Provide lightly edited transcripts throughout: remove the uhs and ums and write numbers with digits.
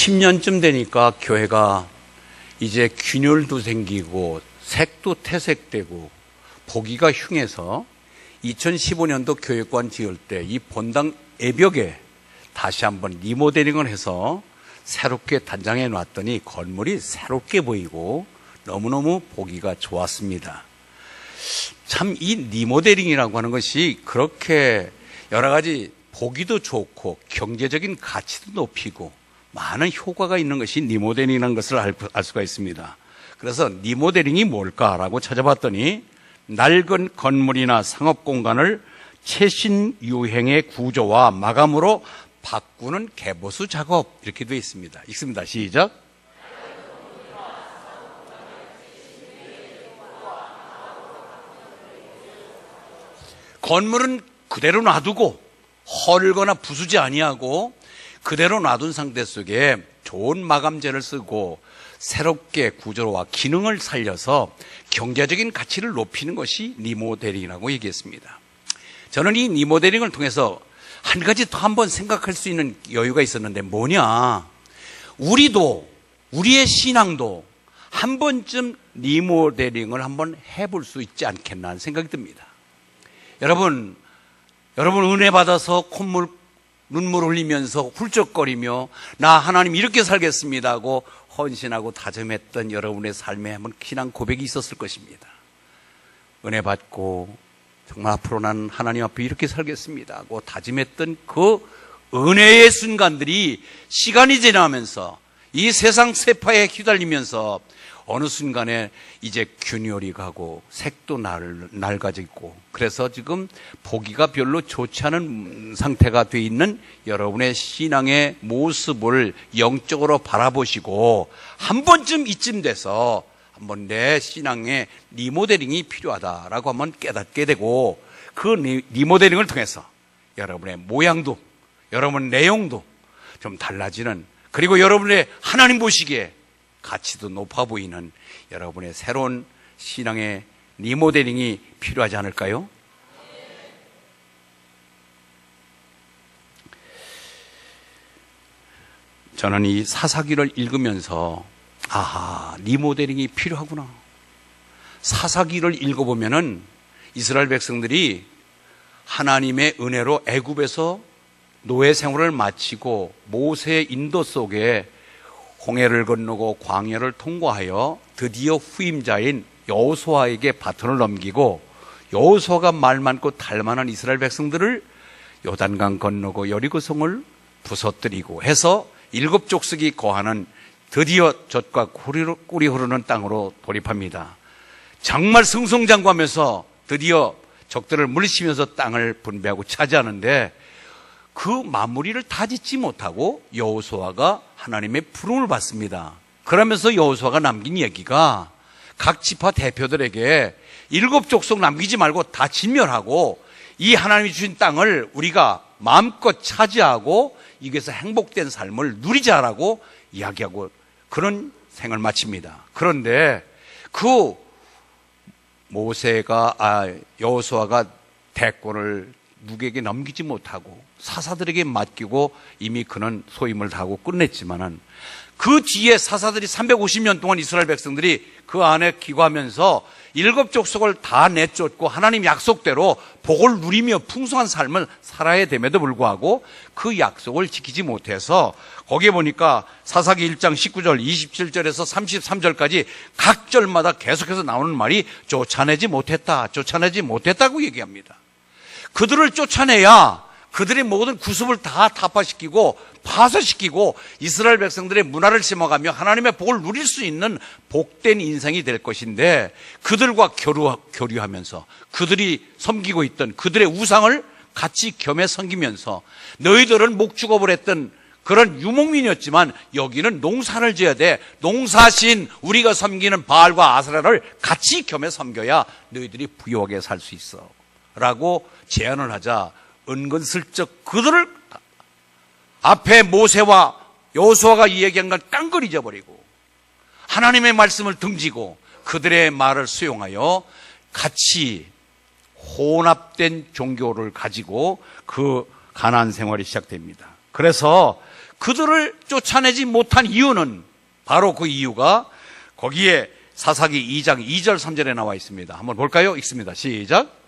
10년쯤 되니까 교회가 이제 균열도 생기고 색도 퇴색되고 보기가 흉해서 2015년도 교육관 지을 때 이 본당 애벽에 다시 한번 리모델링을 해서 새롭게 단장해 놨더니 건물이 새롭게 보이고 너무너무 보기가 좋았습니다. 참 이 리모델링이라고 하는 것이 그렇게 여러 가지 보기도 좋고 경제적인 가치도 높이고 많은 효과가 있는 것이 리모델링이라는 것을 알 수가 있습니다. 그래서 리모델링이 뭘까라고 찾아봤더니 낡은 건물이나 상업 공간을 최신 유행의 구조와 마감으로 바꾸는 개보수 작업, 이렇게 되어 있습니다. 읽습니다. 시작. 건물은 그대로 놔두고 헐거나 부수지 아니하고 그대로 놔둔 상태 속에 좋은 마감재를 쓰고 새롭게 구조와 기능을 살려서 경제적인 가치를 높이는 것이 리모델링이라고 얘기했습니다. 저는 이 리모델링을 통해서 한 가지 더 한번 생각할 수 있는 여유가 있었는데 뭐냐, 우리도 우리의 신앙도 한 번쯤 리모델링을 한번 해볼 수 있지 않겠나 하는 생각이 듭니다. 여러분 은혜 받아서 콧물 눈물 흘리면서 훌쩍거리며 나 하나님 이렇게 살겠습니다 하고 헌신하고 다짐했던 여러분의 삶에 한번 신앙 고백이 있었을 것입니다. 은혜 받고 정말 앞으로 난 하나님 앞에 이렇게 살겠습니다 하고 다짐했던 그 은혜의 순간들이 시간이 지나면서 이 세상 세파에 휘달리면서 어느 순간에 이제 균열이 가고 색도 낡아지고 그래서 지금 보기가 별로 좋지 않은 상태가 돼 있는 여러분의 신앙의 모습을 영적으로 바라보시고 한 번쯤 이쯤 돼서 한번 내 신앙의 리모델링이 필요하다라고 한번 깨닫게 되고 그 리모델링을 통해서 여러분의 모양도 여러분 내용도 좀 달라지는, 그리고 여러분의 하나님 보시기에 가치도 높아 보이는 여러분의 새로운 신앙의 리모델링이 필요하지 않을까요? 저는 이 사사기를 읽으면서 리모델링이 필요하구나. 사사기를 읽어보면은 이스라엘 백성들이 하나님의 은혜로 애굽에서 노예 생활을 마치고 모세의 인도 속에 홍해를 건너고 광야를 통과하여 드디어 후임자인 여호수아에게 바톤을 넘기고 여호수아가 말 많고 달만한 이스라엘 백성들을 요단강 건너고 여리고성을 부서뜨리고 해서 7족속이 거하는 드디어 젖과 꿀이 흐르는 땅으로 돌입합니다. 정말 승승장구하면서 드디어 적들을 물리치면서 땅을 분배하고 차지하는데 그 마무리를 다 짓지 못하고 여호수아가 하나님의 부름을 받습니다. 그러면서 여호수아가 남긴 얘기가 각 지파 대표들에게 7족속 남기지 말고 다 진멸하고 이 하나님이 주신 땅을 우리가 마음껏 차지하고 이게서 행복된 삶을 누리자라고 이야기하고 그런 생을 마칩니다. 그런데 그 여호수아가 대권을 누구에게 넘기지 못하고 사사들에게 맡기고 이미 그는 소임을 다하고 끝냈지만은 그 뒤에 사사들이 350년 동안 이스라엘 백성들이 그 안에 기거하면서 7족속을 다 내쫓고 하나님 약속대로 복을 누리며 풍성한 삶을 살아야 됨에도 불구하고 그 약속을 지키지 못해서 거기에 보니까 사사기 1장 19절 27절에서 33절까지 각 절마다 계속해서 나오는 말이 쫓아내지 못했다고 얘기합니다. 그들을 쫓아내야 그들의 모든 구습을 다 타파시키고 파쇄시키고 이스라엘 백성들의 문화를 심어가며 하나님의 복을 누릴 수 있는 복된 인생이 될 것인데 그들과 교류하면서 그들이 섬기고 있던 그들의 우상을 같이 겸해 섬기면서 너희들은 목축업을 했던 그런 유목민이었지만 여기는 농사를 지어야 돼. 농사신 우리가 섬기는 바알과 아세라를 같이 겸해 섬겨야 너희들이 부유하게 살 수 있어 라고 제안을 하자 은근슬쩍 그들을 앞에 모세와 여호수아가 이야기한 걸 깡그리 잊어버리고 하나님의 말씀을 등지고 그들의 말을 수용하여 같이 혼합된 종교를 가지고 그 가나안 생활이 시작됩니다. 그래서 그들을 쫓아내지 못한 이유는 바로 그 이유가 거기에 사사기 2장 2절 3절에 나와 있습니다. 한번 볼까요? 읽습니다. 시작.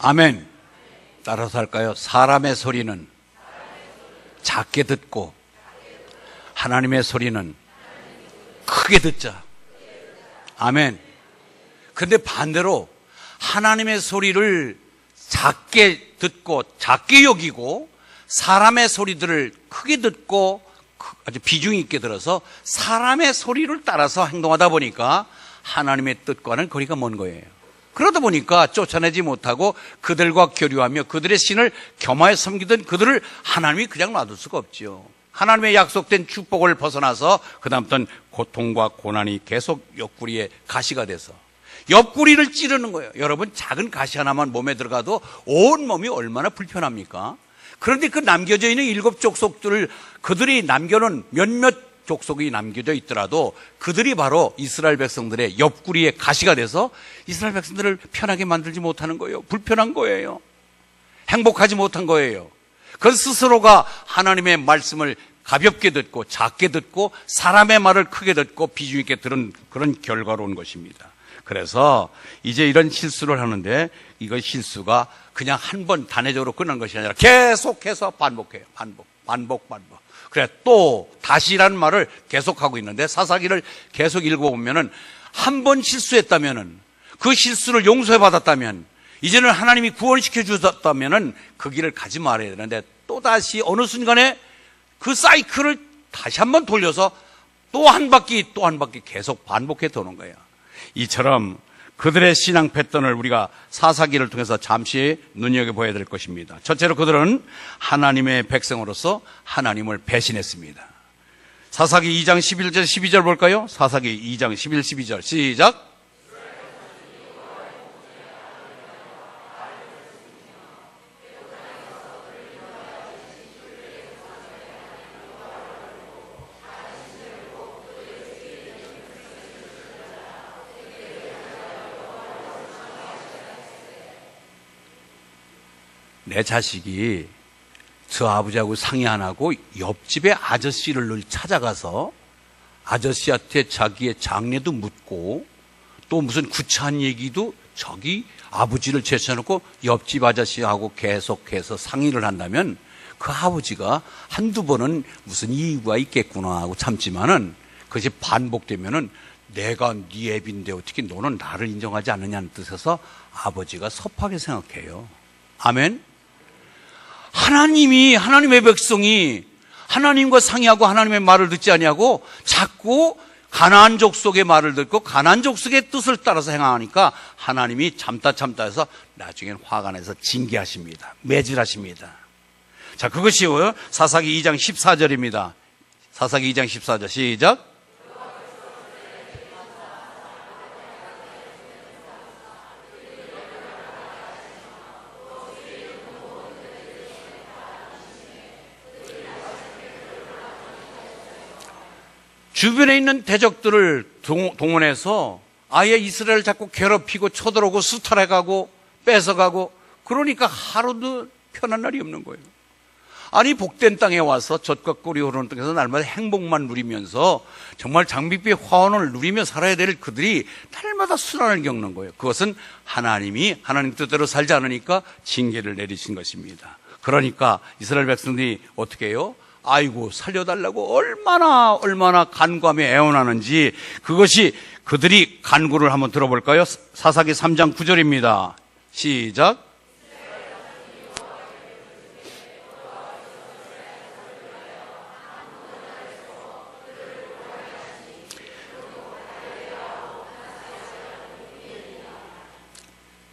아멘. 따라서 할까요? 사람의 소리는 작게 듣고 하나님의 소리는 크게 듣자. 아멘. 근데 반대로 하나님의 소리를 작게 듣고 작게 여기고 사람의 소리들을 크게 듣고 아주 비중 있게 들어서 사람의 소리를 따라서 행동하다 보니까 하나님의 뜻과는 거리가 먼 거예요. 그러다 보니까 쫓아내지 못하고 그들과 교류하며 그들의 신을 겸하여 섬기던 그들을 하나님이 그냥 놔둘 수가 없지요. 하나님의 약속된 축복을 벗어나서 그다음부터는 고통과 고난이 계속 옆구리에 가시가 돼서 옆구리를 찌르는 거예요. 여러분, 작은 가시 하나만 몸에 들어가도 온 몸이 얼마나 불편합니까? 그런데 그 남겨져 있는 7 족속들을 그들이 남겨놓은 몇몇 족속이 남겨져 있더라도 그들이 바로 이스라엘 백성들의 옆구리에 가시가 돼서 이스라엘 백성들을 편하게 만들지 못하는 거예요. 불편한 거예요. 행복하지 못한 거예요. 그 스스로가 하나님의 말씀을 가볍게 듣고 작게 듣고 사람의 말을 크게 듣고 비중 있게 들은 그런 결과로 온 것입니다. 그래서 이제 이런 실수를 하는데 이거 실수가 그냥 한 번 단회적으로 끝난 것이 아니라 계속해서 반복해요. 반복. 그래 또 다시라는 말을 계속하고 있는데 사사기를 계속 읽어보면은 한 번 실수했다면은 그 실수를 용서해 받았다면 이제는 하나님이 구원시켜 주셨다면은 그 길을 가지 말아야 되는데 또 다시 어느 순간에 그 사이클을 다시 한번 돌려서 또 한 바퀴 계속 반복해 도는 거예요. 이처럼 그들의 신앙 패턴을 우리가 사사기를 통해서 잠시 눈여겨봐야 될 것입니다. 첫째로 그들은 하나님의 백성으로서 하나님을 배신했습니다. 사사기 2장 11절 12절 볼까요? 사사기 2장 11, 12절 시작. 내 자식이 저 아버지하고 상의 안 하고 옆집의 아저씨를 늘 찾아가서 아저씨한테 자기의 장래도 묻고 또 무슨 구차한 얘기도 저기 아버지를 제쳐놓고 옆집 아저씨하고 계속해서 상의를 한다면 그 아버지가 한두 번은 무슨 이유가 있겠구나 하고 참지만은 그것이 반복되면은 내가 네 애비인데 어떻게 너는 나를 인정하지 않느냐는 뜻에서 아버지가 섭하게 생각해요. 아멘. 하나님의 백성이 하나님과 상의하고 하나님의 말을 듣지 아니하고 자꾸 가나안 족속의 말을 듣고 가나안 족속의 뜻을 따라서 행하니까 하나님이 참다 해서 나중엔 화가 나서 징계하십니다. 매질하십니다. 자, 그것이 사사기 2장 14절입니다. 사사기 2장 14절 시작. 주변에 있는 대적들을 동원해서 아예 이스라엘을 자꾸 괴롭히고 쳐들어오고 수탈해가고 뺏어가고 그러니까 하루도 편한 날이 없는 거예요. 아니 복된 땅에 와서 젖과 꿀이 흐르는 땅에서 날마다 행복만 누리면서 정말 장밋빛 화원을 누리며 살아야 될 그들이 날마다 수난을 겪는 거예요. 그것은 하나님이 하나님 뜻대로 살지 않으니까 징계를 내리신 것입니다. 그러니까 이스라엘 백성들이 어떻게 해요? 아이고 살려달라고 얼마나 간구하며 애원하는지 그것이 그들이 간구를 한번 들어볼까요? 사사기 3장 9절입니다. 시작.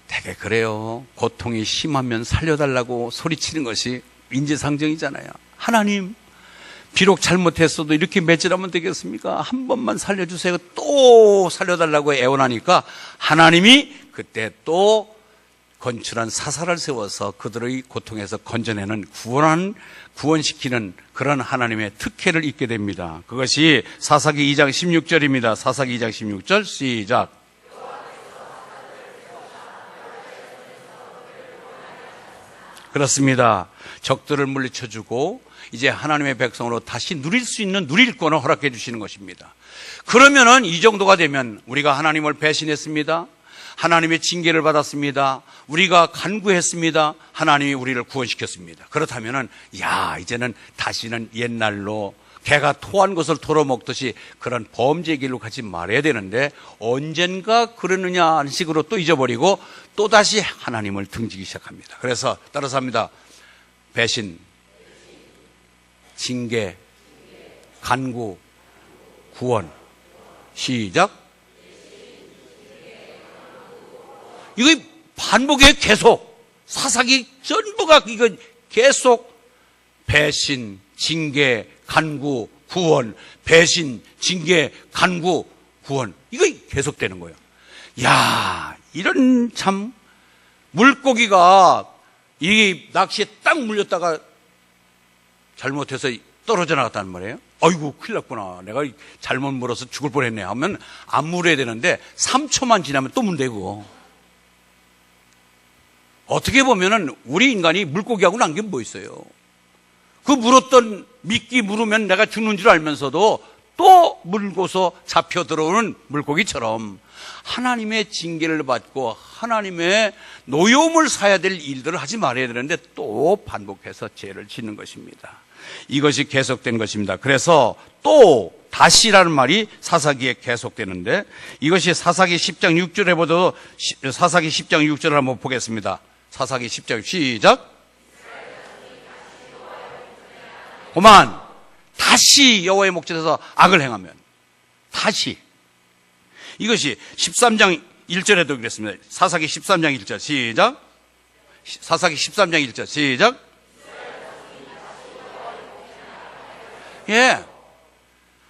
되게 그래요. 고통이 심하면 살려달라고 소리치는 것이 인지상정이잖아요. 하나님, 비록 잘못했어도 이렇게 매질하면 되겠습니까? 한 번만 살려주세요. 또 살려달라고 애원하니까 하나님이 그때 또 건축한 사사를 세워서 그들의 고통에서 건져내는 구원시키는 그런 하나님의 특혜를 입게 됩니다. 그것이 사사기 2장 16절입니다. 사사기 2장 16절 시작. 그렇습니다. 적들을 물리쳐주고 이제 하나님의 백성으로 다시 누릴 수 있는 누릴권을 허락해 주시는 것입니다. 그러면은 이 정도가 되면 우리가 하나님을 배신했습니다. 하나님의 징계를 받았습니다. 우리가 간구했습니다. 하나님이 우리를 구원시켰습니다. 그렇다면은 이제는 다시는 옛날로 개가 토한 것을 털어먹듯이 그런 범죄의 길로 가지 말아야 되는데 언젠가 그러느냐 하는 식으로 또 잊어버리고 또다시 하나님을 등지기 시작합니다. 그래서 따라서 합니다. 배신, 징계, 간구, 구원. 시작. 이거 반복해 계속. 사사기 전부가 이거 계속 배신, 징계, 간구, 구원, 배신, 징계, 간구, 구원. 이거 계속되는 거예요. 이런 참 물고기가 이 낚시에 딱 물렸다가 잘못해서 떨어져 나갔다는 말이에요. 아이고 큰일 났구나. 내가 잘못 물어서 죽을 뻔했네 하면 안 물어야 되는데 3초만 지나면 또 문대고. 어떻게 보면은 우리 인간이 물고기하고 난 게 뭐 있어요? 그 물었던 미끼 물으면 내가 죽는 줄 알면서도 또 물고서 잡혀 들어오는 물고기처럼 하나님의 징계를 받고 하나님의 노여움을 사야 될 일들을 하지 말아야 되는데 또 반복해서 죄를 짓는 것입니다. 이것이 계속된 것입니다. 그래서 또 다시라는 말이 사사기에 계속되는데 이것이 사사기 10장 6절에 보도 사사기 10장 6절을 한번 보겠습니다. 사사기 10장 시작. 그만 다시 여호와의 목전에서 악을 행하면 다시 이것이 13장 1절에도 그랬습니다. 사사기 13장 1절 시작. 사사기 13장 1절 시작.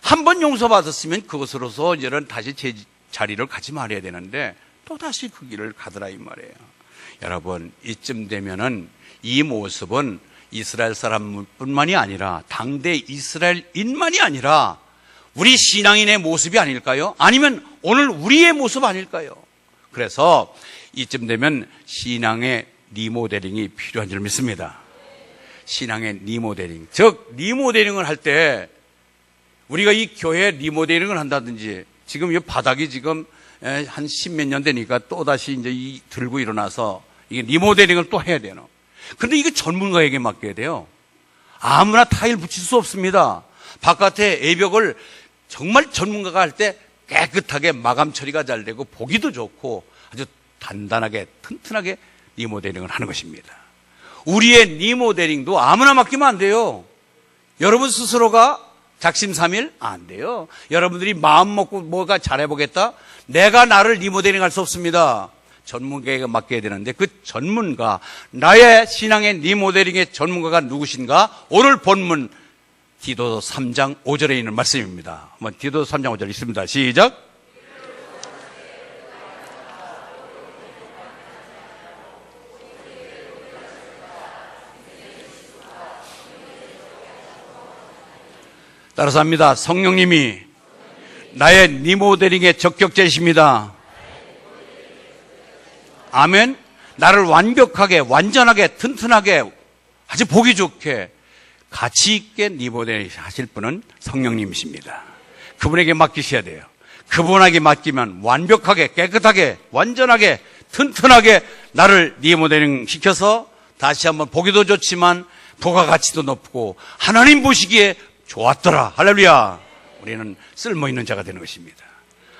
한 번 용서받았으면 그것으로서 이제는 다시 제 자리를 가지 말아야 되는데 또 다시 그 길을 가더라 이 말이에요. 여러분 이쯤 되면은 이 모습은 이스라엘 사람뿐만이 아니라 당대 이스라엘인만이 아니라 우리 신앙인의 모습이 아닐까요? 아니면 오늘 우리의 모습 아닐까요? 그래서 이쯤 되면 신앙의 리모델링이 필요한 줄 믿습니다. 신앙의 리모델링. 즉 리모델링을 할 때 우리가 이 교회 리모델링을 한다든지 지금 이 바닥이 지금 한 십몇 년 되니까 또다시 이제 들고 일어나서 이게 리모델링을 또 해야 되나. 근데 이게 전문가에게 맡겨야 돼요. 아무나 타일 붙일 수 없습니다. 바깥에 외벽을 정말 전문가가 할 때 깨끗하게 마감 처리가 잘 되고 보기도 좋고 아주 단단하게 튼튼하게 리모델링을 하는 것입니다. 우리의 리모델링도 아무나 맡기면 안 돼요. 여러분 스스로가 작심삼일 안 돼요. 여러분들이 마음 먹고 뭐가 잘해보겠다? 내가 나를 리모델링 할 수 없습니다. 전문가에게 맡겨야 되는데 그 전문가, 나의 신앙의 리모델링의 전문가가 누구신가? 오늘 본문 디도서 3장 5절에 있는 말씀입니다. 한번 디도서 3장 5절 있습니다. 시작. 따라서 합니다. 성령님이 나의 리모델링의 적격자이십니다. 아멘. 나를 완벽하게, 완전하게, 튼튼하게, 아주 보기 좋게, 가치 있게 리모델링 하실 분은 성령님이십니다. 그분에게 맡기셔야 돼요. 그분에게 맡기면 완벽하게, 깨끗하게, 완전하게, 튼튼하게 나를 리모델링 시켜서 다시 한번 보기도 좋지만 부가가치도 높고 하나님 보시기에 좋았더라. 할렐루야. 우리는 쓸모있는 자가 되는 것입니다.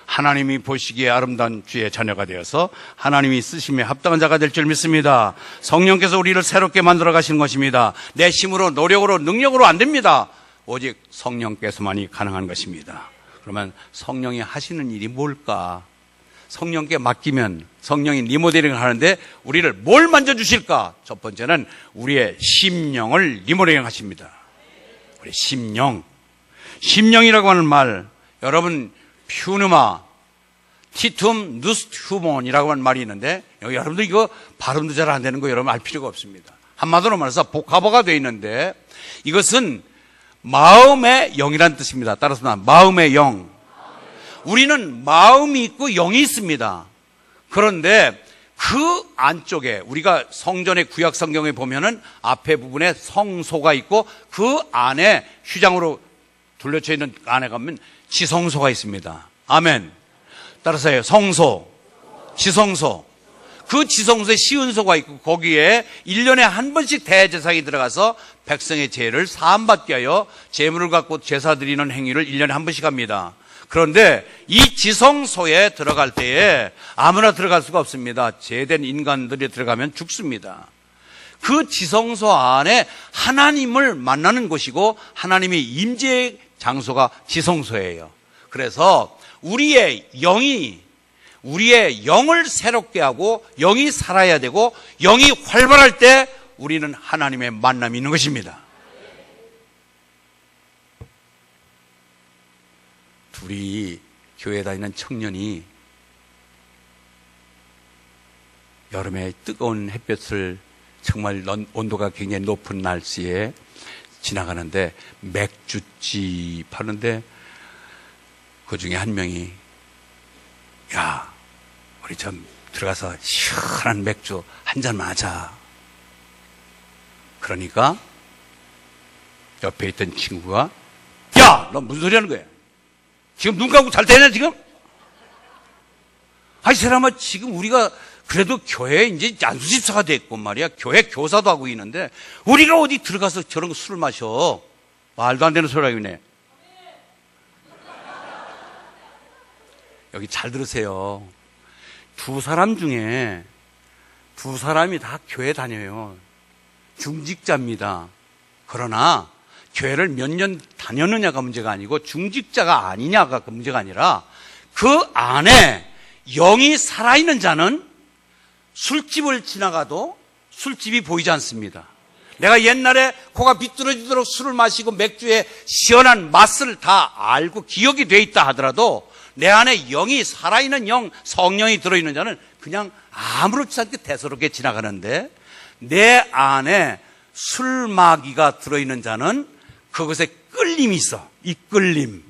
하나님이 보시기에 아름다운 주의 자녀가 되어서 하나님이 쓰심에 합당한 자가 될 줄 믿습니다. 성령께서 우리를 새롭게 만들어 가시는 것입니다. 내 힘으로, 노력으로, 능력으로 안 됩니다. 오직 성령께서만이 가능한 것입니다. 그러면 성령이 하시는 일이 뭘까? 성령께 맡기면 성령이 리모델링을 하는데 우리를 뭘 만져주실까? 첫 번째는 우리의 심령을 리모델링 하십니다. 우리 심령. 심령이라고 하는 말, 여러분 퓨누마, 티툼 누스트 후몬이라고 하는 말이 있는데, 여러분들 이거 발음도 잘 안 되는 거 여러분 알 필요가 없습니다. 한마디로 말해서 복합어가 되어 있는데, 이것은 마음의 영이라는 뜻입니다. 따라서 마음의 영. 우리는 마음이 있고 영이 있습니다. 그런데 그 안쪽에 우리가 성전의 구약 성경에 보면은 앞에 부분에 성소가 있고 그 안에 휘장으로 둘러쳐 있는 안에 가면 지성소가 있습니다. 아멘. 따라서요. 성소, 지성소. 그 지성소에 시은소가 있고 거기에 1년에 한 번씩 대제사장이 들어가서 백성의 죄를 사함받게 하여 제물을 갖고 제사 드리는 행위를 1년에 한 번씩 합니다. 그런데 이 지성소에 들어갈 때에 아무나 들어갈 수가 없습니다. 죄된 인간들이 들어가면 죽습니다. 그 지성소 안에 하나님을 만나는 곳이고 하나님의 임재의 장소가 지성소예요. 그래서 우리의 영을 새롭게 하고 영이 살아야 되고 영이 활발할 때 우리는 하나님의 만남이 있는 것입니다. 둘이 교회 다니는 청년이 여름에 뜨거운 햇볕을 정말 온도가 굉장히 높은 날씨에 지나가는데 맥주집 하는데 그 중에 한 명이 야, 우리 좀 들어가서 시원한 맥주 한 잔만 하자. 그러니까 옆에 있던 친구가 야, 너 무슨 소리 하는 거야? 지금 눈 감고 잘 되냐 지금? 아이 사람아, 지금 우리가 그래도 교회에 이제 안수집사가 됐고 말이야. 교회 교사도 하고 있는데 우리가 어디 들어가서 저런 거 술을 마셔. 말도 안 되는 소리 하고 있네. 여기 잘 들으세요. 두 사람 중에 두 사람이 다 교회 다녀요. 중직자입니다. 그러나 교회를 몇 년 다녔느냐가 문제가 아니고 중직자가 아니냐가 그 문제가 아니라 그 안에 영이 살아있는 자는 술집을 지나가도 술집이 보이지 않습니다. 내가 옛날에 코가 비뚤어지도록 술을 마시고 맥주의 시원한 맛을 다 알고 기억이 돼 있다 하더라도 내 안에 영이 살아있는 영, 성령이 들어있는 자는 그냥 아무렇지 않게 대수롭게 지나가는데 내 안에 술마귀가 들어있는 자는 그것에 끌림이 있어. 이 끌림.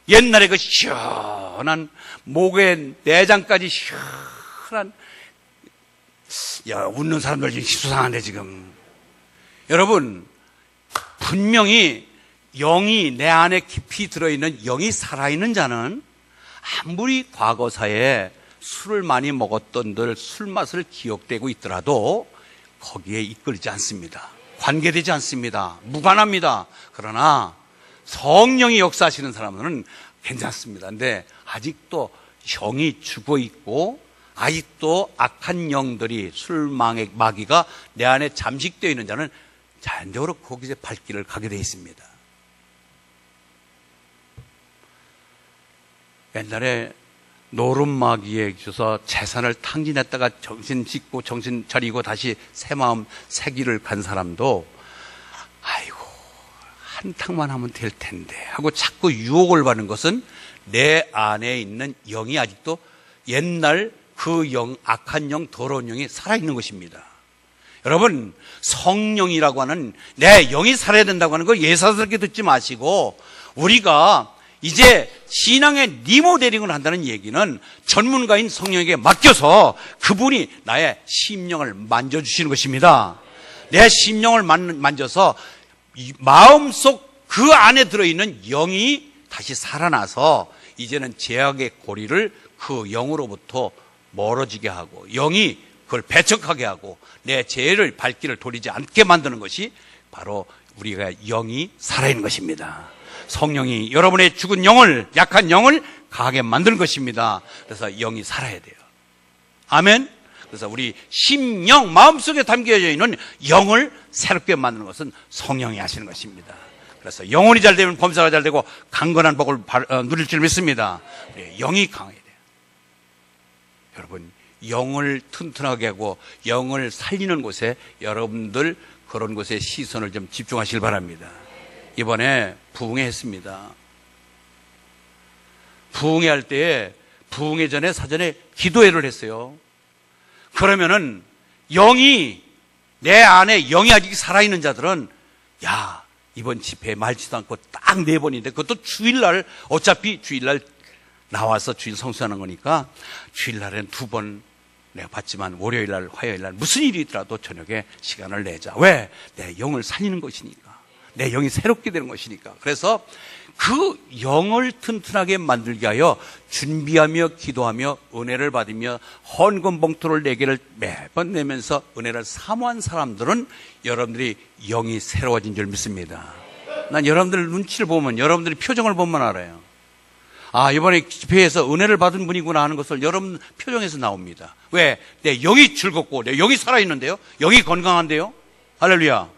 옛날에 그 시원한 목에 내장까지 시원한, 야, 웃는 사람들 지금 수상한데 지금. 여러분, 분명히 영이 내 안에 깊이 들어있는 영이 살아있는 자는 아무리 과거사에 술을 많이 먹었던들 술맛을 기억되고 있더라도 거기에 이끌리지 않습니다. 관계되지 않습니다. 무관합니다. 그러나 성령이 역사하시는 사람들은 괜찮습니다. 근데 아직도 영이 죽어 있고 아직도 악한 영들이 술마귀가 내 안에 잠식되어 있는 자는 자연적으로 거기에 발길을 가게 되어 있습니다. 옛날에 노름마귀에 있어서 재산을 탕진했다가 정신 짓고 정신 차리고 다시 새 마음 새 길을 간 사람도 아이고 한탕만 하면 될 텐데 하고 자꾸 유혹을 받는 것은 내 안에 있는 영이 아직도 옛날 그 영, 악한 영, 더러운 영이 살아있는 것입니다. 여러분, 성령이라고 하는 내 영이 살아야 된다고 하는 걸 예사스럽게 듣지 마시고 우리가 이제 신앙의 리모델링을 한다는 얘기는 전문가인 성령에게 맡겨서 그분이 나의 심령을 만져주시는 것입니다. 내 심령을 만져서 마음속 그 안에 들어있는 영이 다시 살아나서 이제는 죄악의 고리를 그 영으로부터 멀어지게 하고 영이 그걸 배척하게 하고 내 죄를 발길을 돌리지 않게 만드는 것이 바로 우리가 영이 살아있는 것입니다. 성령이 여러분의 죽은 영을, 약한 영을 강하게 만드는 것입니다. 그래서 영이 살아야 돼요. 아멘. 그래서 우리 심령, 마음속에 담겨져 있는 영을 새롭게 만드는 것은 성령이 하시는 것입니다. 그래서 영혼이 잘 되면 범사가 잘 되고 강건한 복을 누릴 줄 믿습니다. 영이 강해야 돼요. 여러분, 영을 튼튼하게 하고 영을 살리는 곳에 여러분들 그런 곳에 시선을 좀 집중하시길 바랍니다. 이번에 부흥회 했습니다. 부흥회 할 때에 부흥회 전에 사전에 기도회를 했어요. 그러면은 영이 내 안에 영이 아직 살아있는 자들은 야 이번 집회에 말지도 않고 딱 4번인데 그것도 주일날 어차피 주일날 나와서 주일 성수하는 거니까 주일날엔 2번 내가 받지만 월요일날 화요일날 무슨 일이 있더라도 저녁에 시간을 내자. 왜? 내 영을 살리는 것이니까. 내 영이 새롭게 되는 것이니까. 그래서 그 영을 튼튼하게 만들게 하여 준비하며 기도하며 은혜를 받으며 헌금 봉투를 4개를 매번 내면서 은혜를 사모한 사람들은 여러분들이 영이 새로워진 줄 믿습니다. 난 여러분들 눈치를 보면 여러분들이 표정을 보면 알아요. 아, 이번에 집회에서 은혜를 받은 분이구나 하는 것을 여러분 표정에서 나옵니다. 왜? 내 영이 즐겁고 내 영이 살아있는데요. 영이 건강한데요. 할렐루야.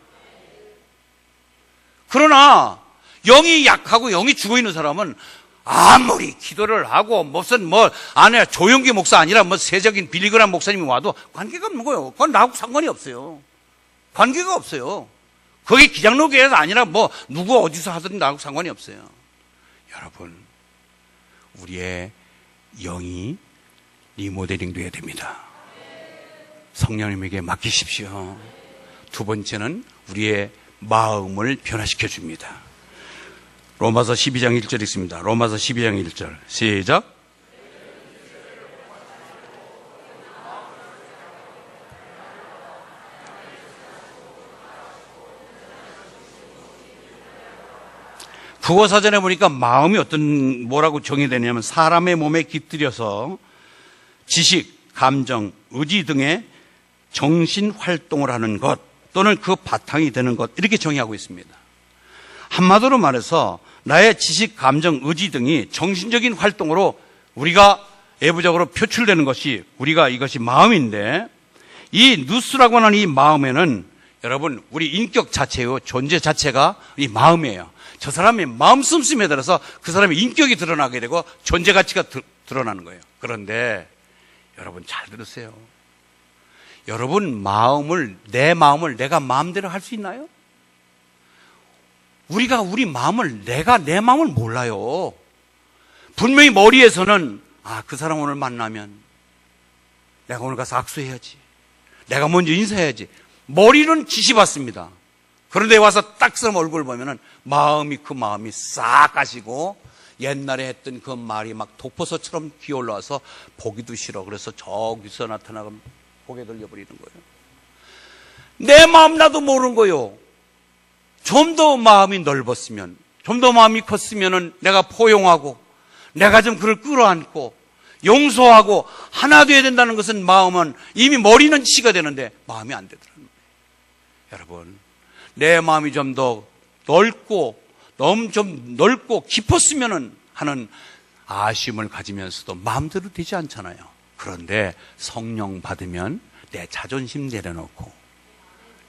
그러나 영이 약하고 영이 죽어있는 사람은 아무리 기도를 하고 무슨 안에 조용기 목사 아니라 세적인 빌리그란 목사님이 와도 관계가 없는 거예요. 그건 나하고 상관이 없어요. 관계가 없어요. 거기 기장로교회가 아니라 누구 어디서 하든 나하고 상관이 없어요. 여러분, 우리의 영이 리모델링 돼야 됩니다. 성령님에게 맡기십시오. 2번째는 우리의 마음을 변화시켜 줍니다. 로마서 12장 1절 읽습니다. 로마서 12장 1절 시작. 국어사전에 보니까 마음이 뭐라고 정의되냐면 사람의 몸에 깃들여서 지식, 감정, 의지 등의 정신 활동을 하는 것 또는 그 바탕이 되는 것 이렇게 정의하고 있습니다. 한마디로 말해서 나의 지식, 감정, 의지 등이 정신적인 활동으로 우리가 외부적으로 표출되는 것이 이것이 마음인데 이 누스라고 하는 이 마음에는 여러분 우리 인격 자체요 존재 자체가 이 마음이에요. 저 사람의 마음 씀씀에 따라서 그 사람의 인격이 드러나게 되고 존재 가치가 드러나는 거예요. 그런데 여러분 잘 들으세요. 여러분 내 마음을 내가 마음대로 할 수 있나요? 우리가 우리 마음을 내가 내 마음을 몰라요. 분명히 머리에서는 그 사람 오늘 만나면 내가 오늘 가서 악수해야지. 내가 먼저 인사해야지. 머리는 지시받습니다. 그런데 와서 딱 사람 얼굴을 보면은 그 마음이 싹 가시고 옛날에 했던 그 말이 막 독버섯처럼 기어올라와서 보기도 싫어. 그래서 저기서 나타나면 고개 돌려버리는 거예요. 내 마음 나도 모르는 거예요. 좀 더 마음이 넓었으면, 좀 더 마음이 컸으면은 내가 포용하고, 내가 좀 그를 끌어안고, 용서하고, 하나 되어야 된다는 것은 마음은 이미 머리는 지시가 되는데 마음이 안 되더라는 거예요. 여러분, 내 마음이 좀 더 넓고, 너무 좀 넓고 깊었으면은 하는 아쉬움을 가지면서도 마음대로 되지 않잖아요. 그런데 성령 받으면 내 자존심 내려놓고,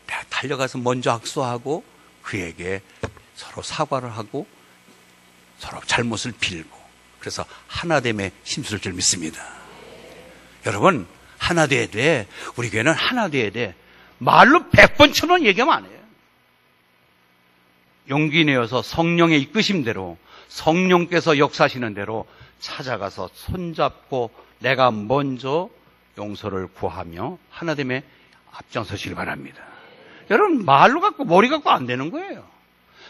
내가 달려가서 먼저 악수하고, 그에게 서로 사과를 하고 서로 잘못을 빌고 그래서 하나됨에 힘쓸 줄 믿습니다. 여러분 하나 돼야 돼. 우리 교회는 하나 돼야 돼. 말로 100번 1000번 얘기하면 안 해요. 용기 내어서 성령의 이끄심대로 성령께서 역사하시는 대로 찾아가서 손잡고 내가 먼저 용서를 구하며 하나됨에 앞장서시길 바랍니다. 여러분 말로 갖고 머리 갖고 안 되는 거예요.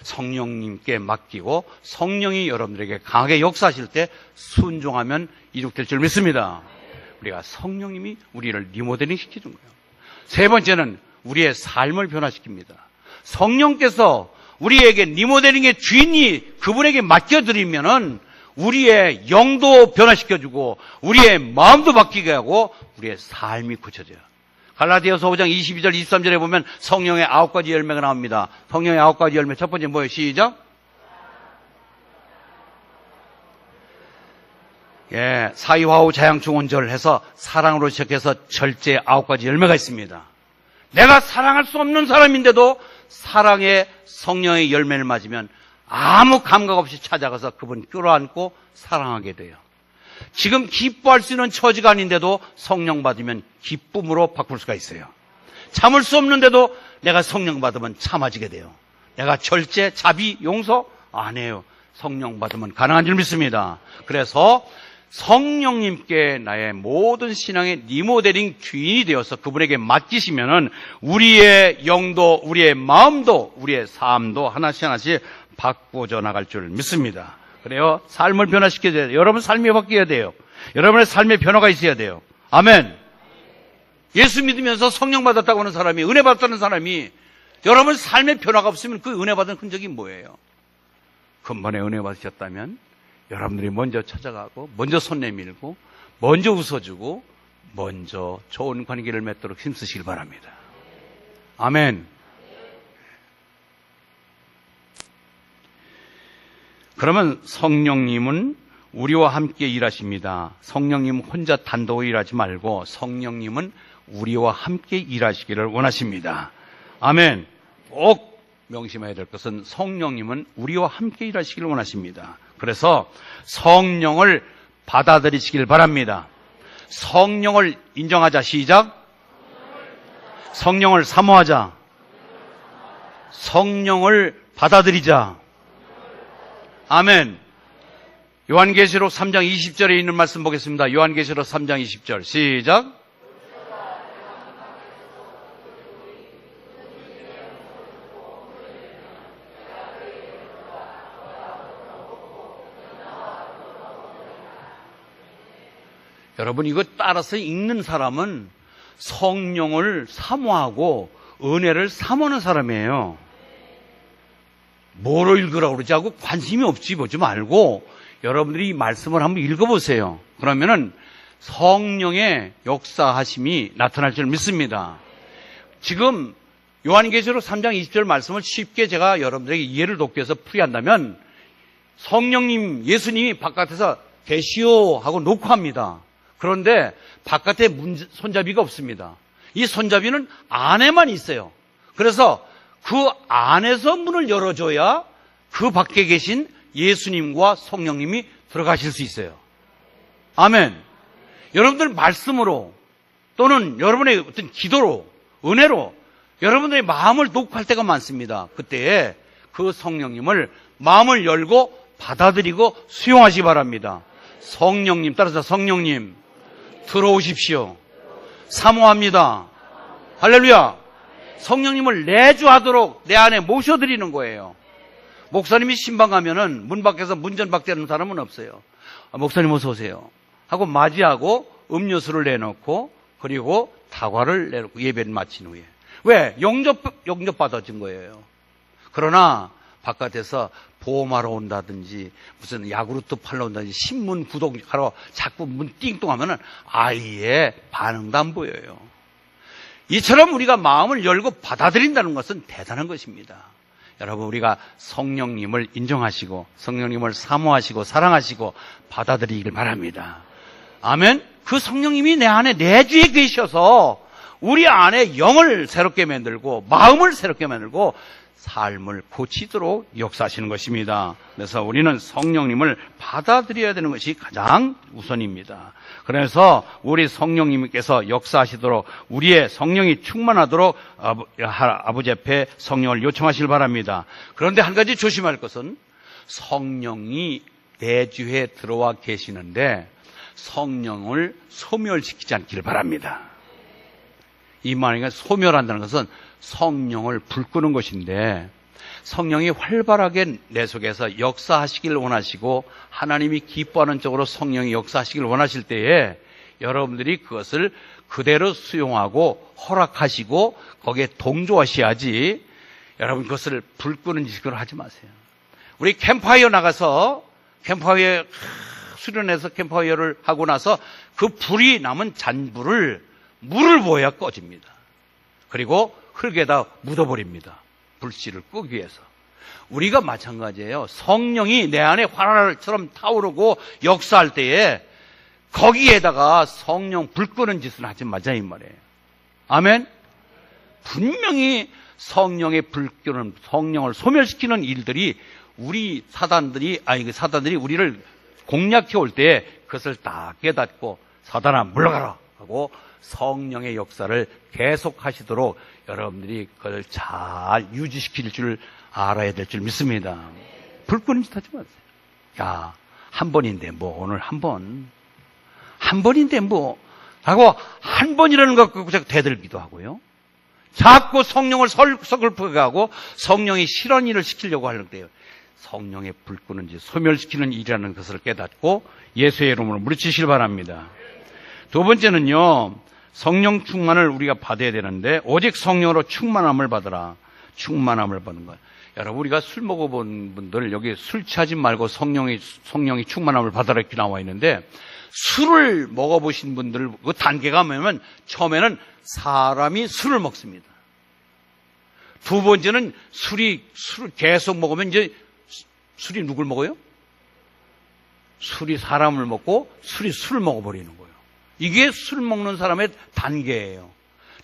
성령님께 맡기고 성령이 여러분들에게 강하게 역사하실 때 순종하면 이룩될 줄 믿습니다. 우리가 성령님이 우리를 리모델링 시키는 거예요. 3번째는 우리의 삶을 변화시킵니다. 성령께서 우리에게 리모델링의 주인이 그분에게 맡겨드리면은 우리의 영도 변화시켜주고 우리의 마음도 바뀌게 하고 우리의 삶이 고쳐져요. 갈라디아서 5장 22절 23절에 보면 성령의 9가지 열매가 나옵니다. 성령의 9가지 열매 첫 번째 뭐예요? 시작. 사이화후 자양충원절 해서 사랑으로 시작해서 절제 9가지 열매가 있습니다. 내가 사랑할 수 없는 사람인데도 사랑의 성령의 열매를 맞으면 아무 감각 없이 찾아가서 그분 끌어안고 사랑하게 돼요. 지금 기뻐할 수 있는 처지가 아닌데도 성령 받으면 기쁨으로 바꿀 수가 있어요. 참을 수 없는데도 내가 성령 받으면 참아지게 돼요. 내가 절제, 자비, 용서 안 해요. 성령 받으면 가능한 줄 믿습니다. 그래서 성령님께 나의 모든 신앙의 리모델링 주인이 되어서 그분에게 맡기시면은 우리의 영도, 우리의 마음도, 우리의 삶도 하나씩 하나씩 바꾸어져 나갈 줄 믿습니다. 그래요. 삶을 변화시켜야 돼요. 여러분 삶이 바뀌어야 돼요. 여러분의 삶의 변화가 있어야 돼요. 아멘. 예수 믿으면서 성령 받았다고 하는 사람이, 은혜 받았다는 사람이 여러분 삶의 변화가 없으면 그 은혜 받은 흔적이 뭐예요? 근본에 은혜 받으셨다면 여러분들이 먼저 찾아가고, 먼저 손 내밀고, 먼저 웃어주고, 먼저 좋은 관계를 맺도록 힘쓰시길 바랍니다. 아멘. 그러면 성령님은 우리와 함께 일하십니다. 성령님은 혼자 단독으로 일하지 말고 성령님은 우리와 함께 일하시기를 원하십니다. 아멘. 꼭 명심해야 될 것은 성령님은 우리와 함께 일하시기를 원하십니다. 그래서 성령을 받아들이시길 바랍니다. 성령을 인정하자. 시작. 성령을 사모하자. 성령을 받아들이자. 아멘. 요한계시록 3장 20절에 있는 말씀 보겠습니다. 요한계시록 3장 20절 시작. 여러분 이거 따라서 읽는 사람은 성령을 사모하고 은혜를 사모하는 사람이에요. 뭐로 읽으라고 그러지 하고 관심이 없지 보지 말고 여러분들이 이 말씀을 한번 읽어보세요. 그러면은 성령의 역사하심이 나타날 줄 믿습니다. 지금 요한계시록 3장 20절 말씀을 쉽게 제가 여러분들에게 이해를 돕기 위해서 풀이한다면 성령님, 예수님이 바깥에서 계시오 하고 녹화합니다. 그런데 바깥에 손잡이가 없습니다. 이 손잡이는 안에만 있어요. 그래서 그 안에서 문을 열어줘야 그 밖에 계신 예수님과 성령님이 들어가실 수 있어요. 아멘. 여러분들 말씀으로 또는 여러분의 어떤 기도로, 은혜로 여러분들의 마음을 녹화할 때가 많습니다. 그때에 그 성령님을 마음을 열고 받아들이고 수용하시기 바랍니다. 성령님, 따라서 성령님 들어오십시오. 사모합니다. 할렐루야. 성령님을 내주하도록 내 안에 모셔드리는 거예요. 목사님이 신방 가면은 문 밖에서 문전박대하는 사람은 없어요. 목사님 어서 오세요 하고 맞이하고 음료수를 내놓고 그리고 다과를 내놓고 예배를 마친 후에 왜? 영접 받아준 거예요. 그러나 바깥에서 보험하러 온다든지 무슨 야구르트 팔러 온다든지 신문 구독하러 자꾸 문 띵동하면은 아예 반응도 안 보여요. 이처럼 우리가 마음을 열고 받아들인다는 것은 대단한 것입니다. 여러분 우리가 성령님을 인정하시고 성령님을 사모하시고 사랑하시고 받아들이길 바랍니다. 아멘. 그 성령님이 내 안에 내주에 계셔서 우리 안에 영을 새롭게 만들고 마음을 새롭게 만들고 삶을 고치도록 역사하시는 것입니다. 그래서 우리는 성령님을 받아들여야 되는 것이 가장 우선입니다. 그래서 우리 성령님께서 역사하시도록 우리의 성령이 충만하도록 아버지 앞에 성령을 요청하시길 바랍니다. 그런데 한 가지 조심할 것은 성령이 내주에 들어와 계시는데 성령을 소멸시키지 않기를 바랍니다. 이 말이 소멸한다는 것은 성령을 불 끄는 것인데 성령이 활발하게 내 속에서 역사하시길 원하시고 하나님이 기뻐하는 쪽으로 성령이 역사하시길 원하실 때에 여러분들이 그것을 그대로 수용하고 허락하시고 거기에 동조하셔야지 여러분 그것을 불 끄는 짓을 하지 마세요. 우리 캠프파이어 나가서 캠프파이어 수련해서 캠프파이어를 하고 나서 그 불이 남은 잔불을 물을 부어야 꺼집니다. 그리고 흙에다 묻어버립니다. 불씨를 끄기 위해서. 우리가 마찬가지예요. 성령이 내 안에 활활처럼 타오르고 역사할 때에 거기에다가 성령 불 끄는 짓은 하지 말자 이 말이에요. 아멘. 분명히 성령의 불 끄는 성령을 소멸시키는 일들이 우리 사단들이 우리를 공략해 올 때 그것을 다 깨닫고 사단아 물러가라 하고 성령의 역사를 계속하시도록 여러분들이 그걸 잘 유지시킬 줄 알아야 될 줄 믿습니다. 불끈 짓 하지 마세요. 야, 한 번인데 뭐 오늘 한 번인데 뭐 하고 한 번이라는 것 갖고 자꾸 대들기도 하고요. 자꾸 성령을 서글프게 하고 성령이 실현 일을 시키려고 하는데요. 성령의 불끈은 소멸시키는 일이라는 것을 깨닫고 예수의 이름으로 물리치시길 바랍니다. 두 번째는요, 성령 충만을 우리가 받아야 되는데 오직 성령으로 충만함을 받으라. 충만함을 받는 거예요. 여러분, 우리가 술 먹어본 분들 여기 술 취하지 말고 성령이 충만함을 받아라 이렇게 나와 있는데, 술을 먹어보신 분들 그 단계가 뭐냐면 처음에는 사람이 술을 먹습니다. 두 번째는 술을 계속 먹으면 이제 술이 누굴 먹어요? 술이 사람을 먹고 술이 술을 먹어버리는 거예요. 이게 술 먹는 사람의 단계예요.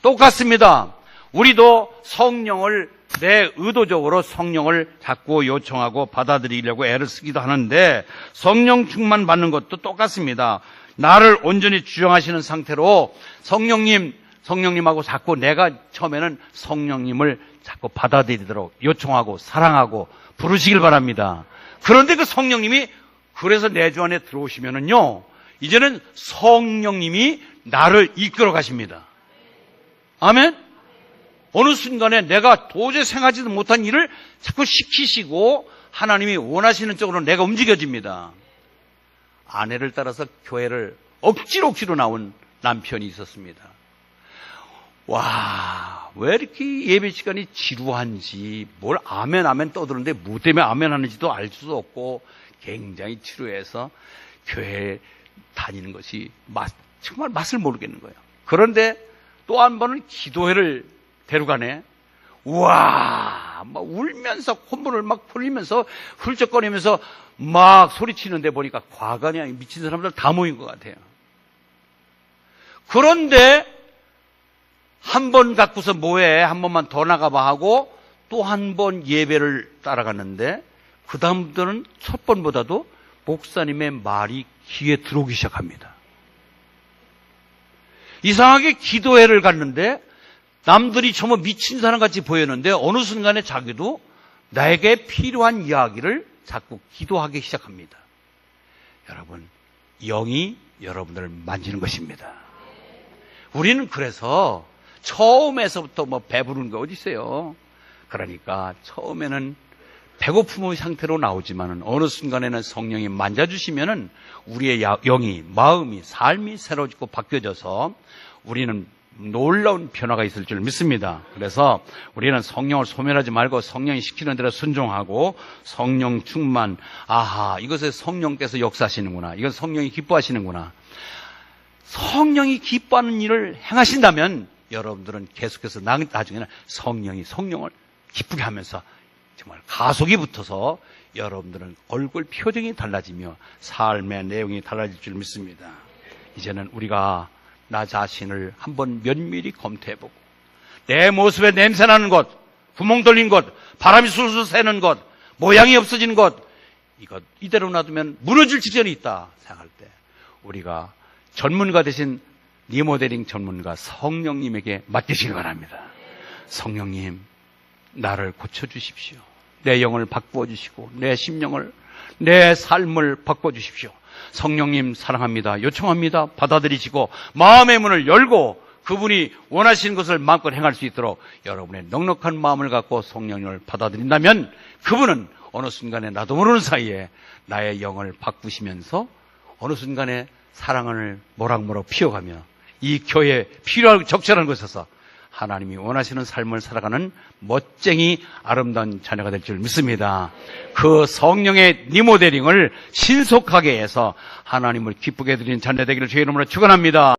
똑같습니다. 우리도 성령을 내 의도적으로 성령을 자꾸 요청하고 받아들이려고 애를 쓰기도 하는데 성령 충만 받는 것도 똑같습니다. 나를 온전히 주장하시는 상태로 성령님하고 자꾸 내가 처음에는 성령님을 자꾸 받아들이도록 요청하고 사랑하고 부르시길 바랍니다. 그런데 그 성령님이 그래서 내 주 안에 들어오시면은요, 이제는 성령님이 나를 이끌어 가십니다. 아멘? 어느 순간에 내가 도저히 생각하지도 못한 일을 자꾸 시키시고 하나님이 원하시는 쪽으로 내가 움직여집니다. 아내를 따라서 교회를 억지로 나온 남편이 있었습니다. 와, 왜 이렇게 예배 시간이 지루한지, 뭘 아멘 떠드는데 뭐 때문에 아멘 하는지도 알 수도 없고 굉장히 지루해서 교회에 다니는 것이 정말 맛을 모르겠는 거예요. 그런데 또 한 번은 기도회를 데려가네. 우와, 막 울면서 콧물을 막 흘리면서 훌쩍거리면서 막 소리치는데 보니까 과간이 아니라 미친 사람들 다 모인 것 같아요. 그런데 한 번 갖고서 뭐해? 한 번만 더 나가봐 하고 또 한 번 예배를 따라갔는데 그 다음부터는 첫 번보다도 목사님의 말이 귀에 들어오기 시작합니다. 이상하게 기도회를 갔는데 남들이 정말 미친 사람같이 보였는데 어느 순간에 자기도 나에게 필요한 이야기를 자꾸 기도하기 시작합니다. 여러분, 영이 여러분들을 만지는 것입니다. 우리는 그래서 처음에서부터 뭐 배부른 거 어디 있어요? 그러니까 처음에는 배고픔의 상태로 나오지만은 어느 순간에는 성령이 만져주시면은 우리의 영이, 마음이, 삶이 새로워지고 바뀌어져서 우리는 놀라운 변화가 있을 줄 믿습니다. 그래서 우리는 성령을 소멸하지 말고 성령이 시키는 대로 순종하고 성령 충만, 이것에 성령께서 역사하시는구나. 이건 성령이 기뻐하시는구나. 성령이 기뻐하는 일을 행하신다면 여러분들은 계속해서 나중에는 성령을 기쁘게 하면서 정말 가속이 붙어서 여러분들은 얼굴 표정이 달라지며 삶의 내용이 달라질 줄 믿습니다. 이제는 우리가 나 자신을 한번 면밀히 검토해보고 내 모습에 냄새나는 것, 구멍 뚫린 것, 바람이 술술 새는 것, 모양이 없어지는 것, 이것 이대로 놔두면 무너질 직전이 있다 생각할 때 우리가 전문가 대신 리모델링 전문가 성령님에게 맡기시기 바랍니다. 성령님, 나를 고쳐주십시오. 내 영을 바꾸어 주시고 내 심령을, 내 삶을 바꿔 주십시오. 성령님 사랑합니다. 요청합니다. 받아들이시고 마음의 문을 열고 그분이 원하시는 것을 마음껏 행할 수 있도록 여러분의 넉넉한 마음을 갖고 성령님을 받아들인다면 그분은 어느 순간에 나도 모르는 사이에 나의 영을 바꾸시면서 어느 순간에 사랑을 모락모락 피워가며 이 교회에 필요하고 적절한 곳에서 하나님이 원하시는 삶을 살아가는 멋쟁이 아름다운 자녀가 될 줄 믿습니다. 그 성령의 리모델링을 신속하게 해서 하나님을 기쁘게 해드리는 자녀 되기를 주의 이름으로 축원합니다.